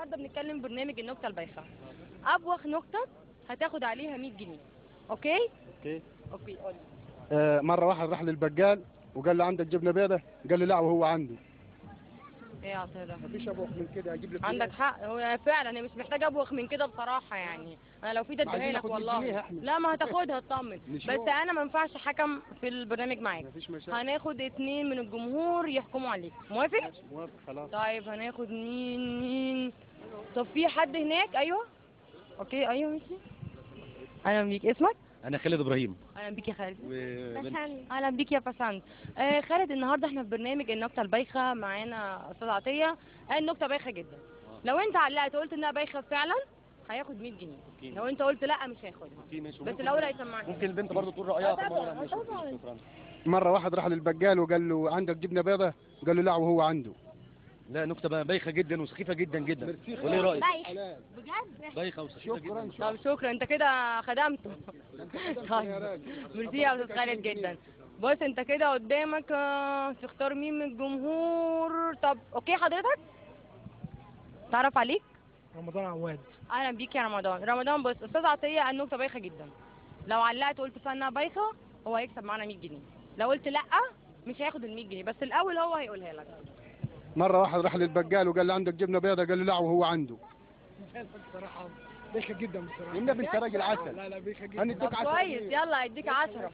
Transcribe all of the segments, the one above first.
النهارده بنتكلم برنامج النكته البايخه. ابوخ نكته هتاخد عليها 100 جنيه. اوكي؟ اوكي قول. مرة واحد راح للبقال وقال له عندك جبنة بيضة؟ قال له لا وهو عنده. ايه يا عطيه ده؟ مفيش ابوخ من كده، اجيب لك عندك حق، هو فعلا هي مش محتاجه ابوخ من كده بصراحه يعني. انا لو في اديها عايزين لك ناخد 100 والله. جنيه احنا. لا ما هتاخدها اطمن. نشوف. بس انا ما ينفعش حكم في البرنامج معاك. مفيش مشاكل. هناخد 2 من الجمهور يحكموا عليك. موافق؟ ماشي، موافق خلاص. طيب هناخد مين؟ طب في حد هناك؟ ايوه. اوكي ايوه ماشي. اهلا بيك، اسمك؟ انا خالد ابراهيم. اهلا بيك يا خالد. بسنت. اهلا بيك يا بسنت. خالد، النهارده احنا في برنامج النكته البايخه، معانا استاذ عطيه. النكته بايخه جدا. لو انت علقت قلت انها بايخه فعلا هياخد 100 جنيه. أوكي. لو انت قلت لا مش هياخدها. اوكي ماشي. بس الاول هيسمعني. ممكن البنت برضه تقول رايها في الموضوع ده. طبعا ماشي، طبعا. شكرا. مرة واحد راح للبقال وقال له عندك جبنة بيضة؟ قال له لا وهو عنده. لا نكته بقى بايخه جدا وسخيفه جدا جدا. ميرسي وليه رايك؟ بايخ بجد؟ بايخه وسخيفه جدا. طب شكرا، انت كده خدمته. طيب ميرسي يا استاذ خالد جدا. بص انت كده قدامك تختار مين من الجمهور. طب اوكي حضرتك تعرف عليك؟ رمضان عواد. اهلا بيك يا رمضان. بص استاذ عطيه النكته بايخه جدا. لو علقت وقلت فيها انها بايخه هو هيكسب معانا 100 جنيه. لو قلت لا مش هياخد ال 100 جنيه، بس الاول هو هيقولها لك. مرة واحد راح للبقال وقال له عندك جبنة بيضة؟ قال له لا وهو عنده. بصراحة بيخة جدا بصراحة. النبي انت راجل عسل. لا بيخة جدا. هنديك طب 10 كويس، جنيه. يلا هيديك 10.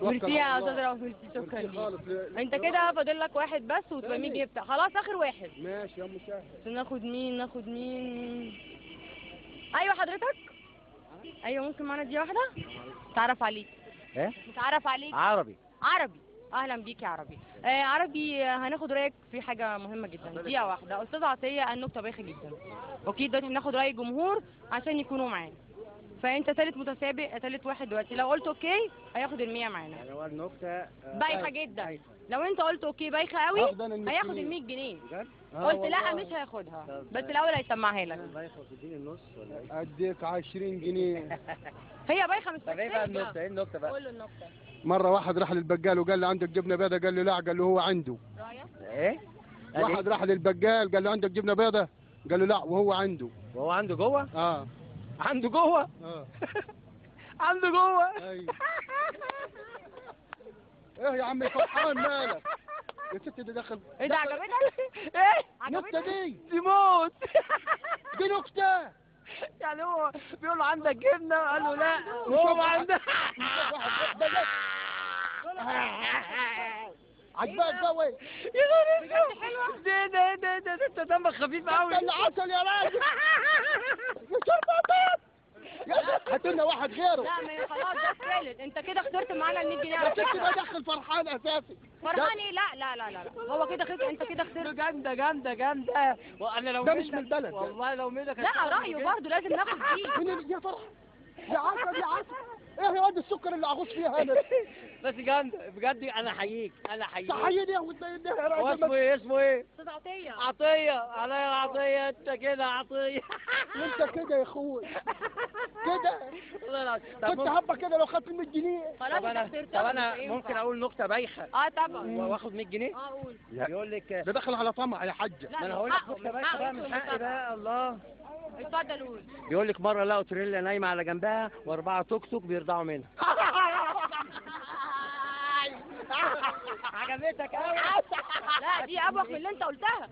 ميرسي يا استاذ رؤوف، ميرسي، شكرا ميرسي خالص. ليك. انت كده فاضل لك واحد بس وتبقى 100 جنيه بتاع. خلاص اخر واحد. ماشي يا مسهل. ناخد مين؟ ايوه حضرتك. ايوه ممكن معانا دي واحده. تعرف عليك؟ ايه؟ متعرف عليك؟ عربي. اهلا بيك يا عربي. عربي، هناخد رايك في حاجه مهمه جدا. دقيقه واحده. استاذ عطيه النكته بايخه جدا. اوكي دلوقتي بناخد راي الجمهور عشان يكونوا معانا. فانت ثالث متسابق، ثالث واحد دلوقتي. لو قلت اوكي هياخد ال 100 معانا. يعني هو النكته بايخه جدا. لو انت قلت اوكي بايخه قوي هياخد ال 100 جنيه. بجد؟ قلت لا مش هياخدها، بس الاول هيسمعها لك. بايخه وتديني النص ولا ايه؟ اديك 20 جنيه. هي بايخه مش طب ايه بقى النكته؟ ايه النكته بقى؟ قول له النكته. مرة واحد راح للبقال وقال له عندك جبنة بيضة؟ قال له لا. قال له هو عنده. رايك؟ ايه؟ واحد راح للبقال قال له عندك جبنة بيضة؟ قال له لا وهو عنده. وهو عنده جوه؟ اه عنده جوه؟ اه عنده جوه؟ ايوه. ايه يا عم فرحان مالك؟ يا ست دي دخل. ايه ده عجبتك؟ ايه؟ النكتة دي موت. دي نكتة. يعني هو بيقول له عندك جبنه قال له لا وهو عنده. عجبك قوي. يا غريب حلوه. ده انت دمك خفيف قوي. اللي عسل يا راجل. يا شربطات. هات لنا واحد غيره. لا ما خلاص ده الثالث. انت كده خسرت معانا ال 100 جنيه. يا ست ده دخل فرحان اساسي. فرحان ايه؟ لا هو كده خسر. انت كده خسرت. جامده. وانا لو ده مش من البلد. والله لو منك لا رايه برضه لازم ناخد فيه. من يا فرح يا عسل يا عسل. ايه يا واد السكر اللي اغوص فيها انا؟ بس جامده بجد. انا احييك. صحيني يا ودي. هو اسمه ايه؟ استاذ عطيه. عطيه. عليا عطيه. انت كده عطيه. انت كده يا اخوي كده. والله العظيم. كنت هبه كده لو خدت 100 جنيه. خلاص انت خسرت. طب انا ممكن اقول نكته بايخه طبعا. واخد 100 جنيه؟ قول. بيقول لك ده دخل على طمع يا حاجه. ما انا هقول لك نكته بايخه بقى من حقي بقى. الله. اتفضل قول. بيقول لك مره لقوا تريلا نايمه على جنبها واربعه توك توك بيرضعوا منها. عجبتك قوي. لا دي ابوخ من اللي انت قلتها.